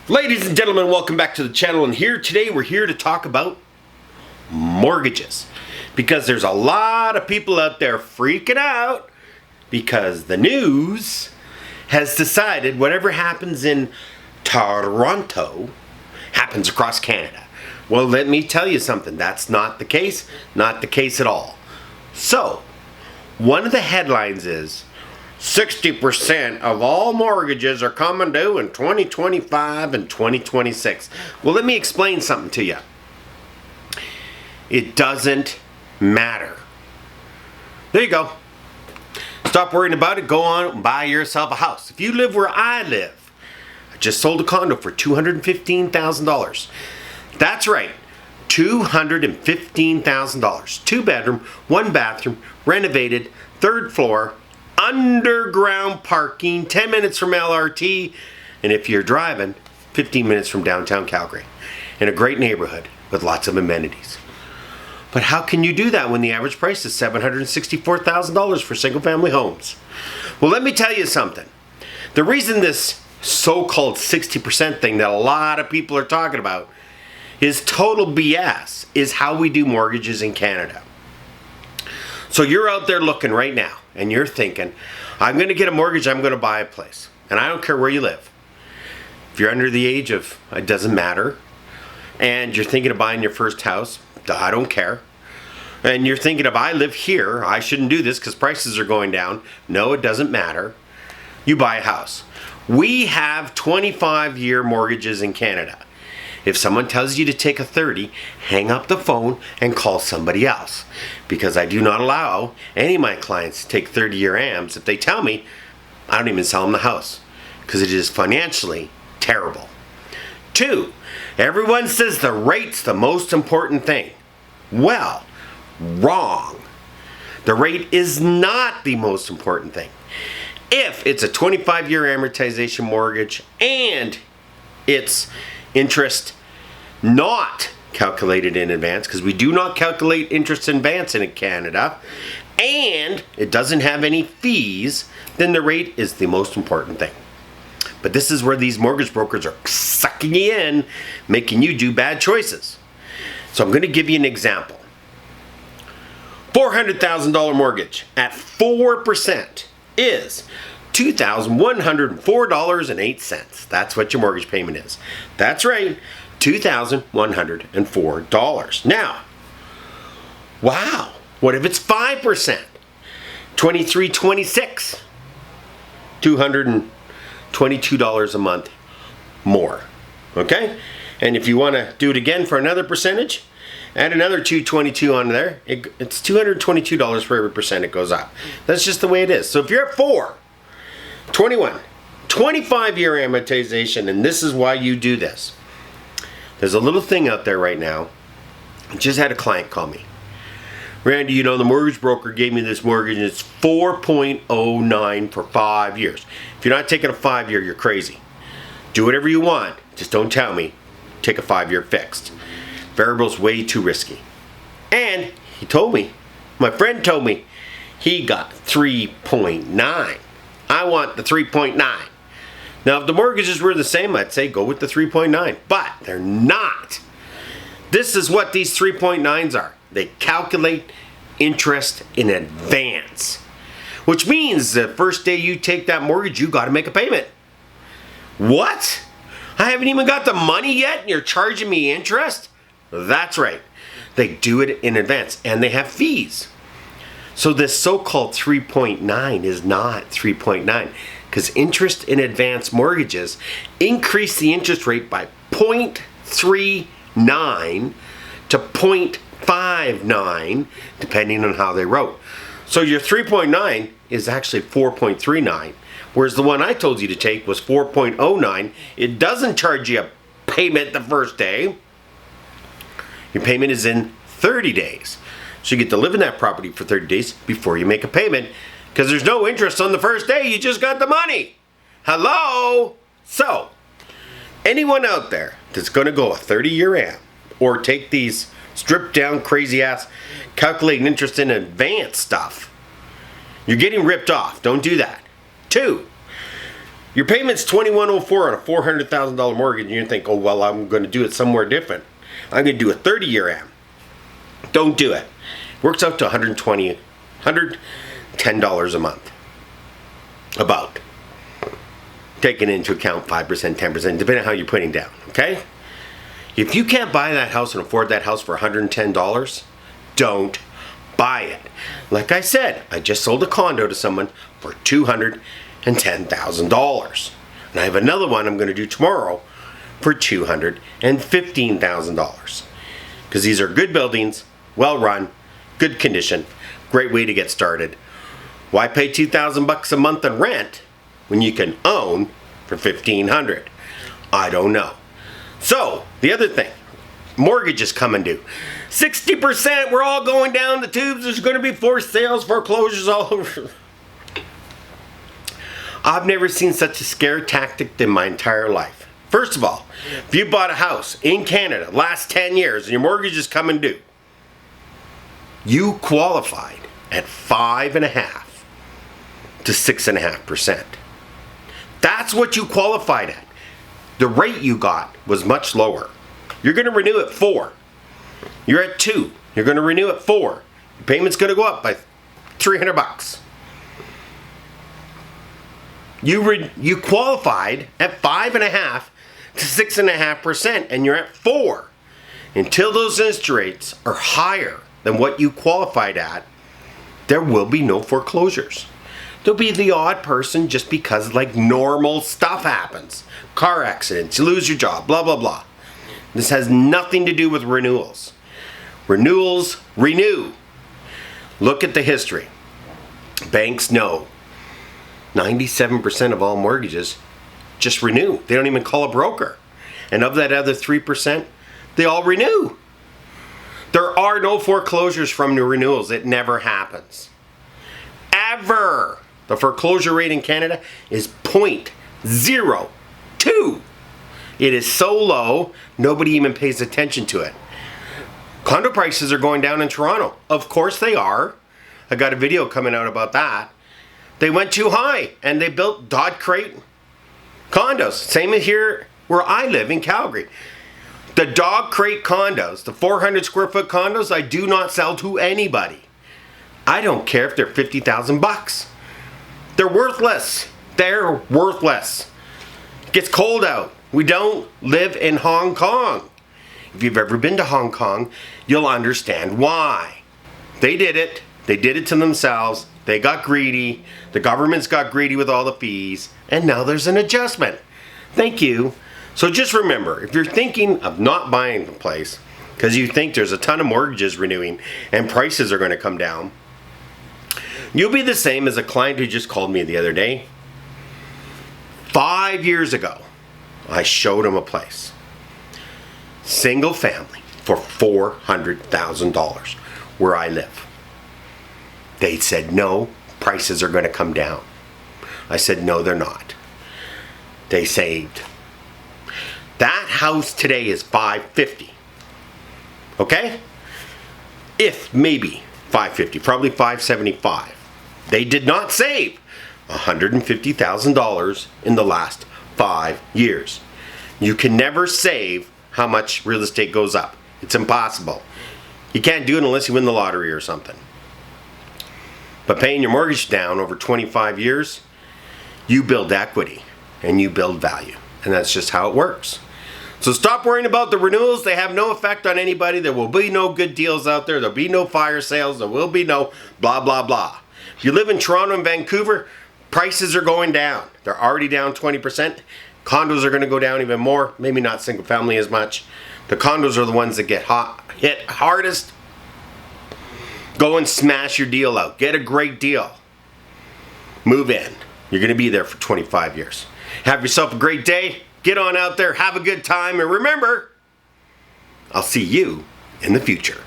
Ladies and gentlemen, welcome back to the channel, and today we're here to talk about mortgages, because there's a lot of people out there freaking out because the news has decided whatever happens in Toronto happens across Canada. Well, let me tell you something, that's not the case at all. So one of the headlines is 60% of all mortgages are coming due in 2025 and 2026. Well, let me explain something to you. It doesn't matter. There you go. Stop worrying about it. Go on and buy yourself a house. If you live where I live, I just sold a condo for $215,000. That's right, $215,000. 2 bedroom, 1 bathroom, renovated, 3rd floor, underground parking, 10 minutes from LRT, and if you're driving, 15 minutes from downtown Calgary, in a great neighborhood with lots of amenities. But how can you do that when the average price is $764,000 for single family homes? Well, let me tell you something. The reason this so-called 60% thing that a lot of people are talking about is total BS is how we do mortgages in Canada. So you're out there looking right now and you're thinking, I'm going to get a mortgage, I'm going to buy a place. And I don't care where you live. If you're under the age of, it doesn't matter. And you're thinking of buying your first house, I don't care. And you're thinking of, I live here, I shouldn't do this because prices are going down. No, it doesn't matter. You buy a house. We have 25-year mortgages in Canada. If someone tells you to take a 30, hang up the phone and call somebody else. Because I do not allow any of my clients to take 30-year AMs. If they tell me, I don't even sell them the house. Because it is financially terrible. 2, everyone says the rate's the most important thing. Well, wrong. The rate is not the most important thing. If it's a 25-year amortization mortgage and it's interest not calculated in advance, because we do not calculate interest in advance in Canada, and it doesn't have any fees, then the rate is the most important thing. But this is where these mortgage brokers are sucking you in, making you do bad choices. So I'm going to give you an example. $400,000 mortgage at 4% is $2,104.08. That's what your mortgage payment is. That's right, $2,104. Now, wow, what if it's 5%? $2,326. $222 a month more. Okay? And if you want to do it again for another percentage, add another $222 on there. It's $222 for every percent it goes up. That's just the way it is. So if you're at 4, 21, 25-year amortization, and this is why you do this. There's a little thing out there right now. I just had a client call me. Randy, you know, the mortgage broker gave me this mortgage and it's 4.09 for 5 years. If you're not taking a 5-year, you're crazy. Do whatever you want. Just don't tell me. Take a 5-year fixed. Variable's way too risky. And he told me, my friend told me, he got 3.9. I want the 3.9. Now, if the mortgages were the same, I'd say go with the 3.9. But they're not. This is what these 3.9s are. They calculate interest in advance. Which means the first day you take that mortgage, you got to make a payment. What? I haven't even got the money yet and you're charging me interest? That's right. They do it in advance and they have fees. So this so-called 3.9 is not 3.9 because interest in advance mortgages increase the interest rate by 0.39 to 0.59 depending on how they wrote. So your 3.9 is actually 4.39, whereas the one I told you to take was 4.09. It doesn't charge you a payment the first day. Your payment is in 30 days. So you get to live in that property for 30 days before you make a payment because there's no interest on the first day. You just got the money. Hello? So, anyone out there that's going to go a 30-year AM or take these stripped down crazy ass calculating interest in advance stuff, you're getting ripped off. Don't do that. 2, Your payment's $2,104 on a $400,000 mortgage, and you think, oh, well, I'm going to do it somewhere different. I'm going to do a 30-year AM. Don't do it. Works out to $110 a month. About. Taking into account 5%, 10%, depending on how you're putting down, okay? If you can't buy that house and afford that house for $110, don't buy it. Like I said, I just sold a condo to someone for $210,000. And I have another one I'm going to do tomorrow for $215,000. Because these are good buildings, well run, good condition, great way to get started. Why pay $2,000 a month in rent when you can own for $1,500? I don't know. So, the other thing, mortgages coming due. 60%, we're all going down the tubes. There's going to be forced sales, foreclosures all over. I've never seen such a scare tactic in my entire life. First of all, if you bought a house in Canada last 10 years and your mortgage is coming due, you qualified at 5.5% to 6.5%. That's what you qualified at. The rate you got was much lower. You're going to renew at 4. You're at 2. You're going to renew at 4. Your payment's going to go up by $300. You qualified at 5.5% to 6.5%, and you're at 4. Until those interest rates are higher than what you qualified at, there will be no foreclosures. There'll be the odd person just because like normal stuff happens. Car accidents, you lose your job, blah, blah, blah. This has nothing to do with renewals. Renewals renew. Look at the history. Banks know 97% of all mortgages just renew. They don't even call a broker. And of that other 3%, they all renew. There are no foreclosures from new renewals. It never happens. Ever. The foreclosure rate in Canada is 0.02. It is so low, nobody even pays attention to it. Condo prices are going down in Toronto. Of course they are. I got a video coming out about that. They went too high and they built dog crate condos. Same as here where I live in Calgary. The dog crate condos, the 400 square foot condos, I do not sell to anybody. I don't care if they're $50,000. They're worthless. They're worthless. It gets cold out. We don't live in Hong Kong. If you've ever been to Hong Kong, you'll understand why. They did it. They did it to themselves. They got greedy. The government's got greedy with all the fees. And now there's an adjustment. Thank you. So just remember, if you're thinking of not buying the place because you think there's a ton of mortgages renewing and prices are going to come down, you'll be the same as a client who just called me the other day. 5 years ago, I showed him a place. Single family for $400,000 where I live. They said, no, prices are going to come down. I said, no, they're not. They saved. That house today is $550. Okay? If maybe $550, probably $575. They did not save $150,000 in the last 5 years. You can never save how much real estate goes up. It's impossible. You can't do it unless you win the lottery or something. But paying your mortgage down over 25 years, you build equity and you build value. And that's just how it works. So stop worrying about the renewals. They have no effect on anybody. There will be no good deals out there. There'll be no fire sales. There will be no blah, blah, blah. If you live in Toronto and Vancouver, prices are going down. They're already down 20%. Condos are going to go down even more. Maybe not single family as much. The condos are the ones that get hit hardest. Go and smash your deal out. Get a great deal. Move in. You're going to be there for 25 years. Have yourself a great day. Get on out there. Have a good time. And remember, I'll see you in the future.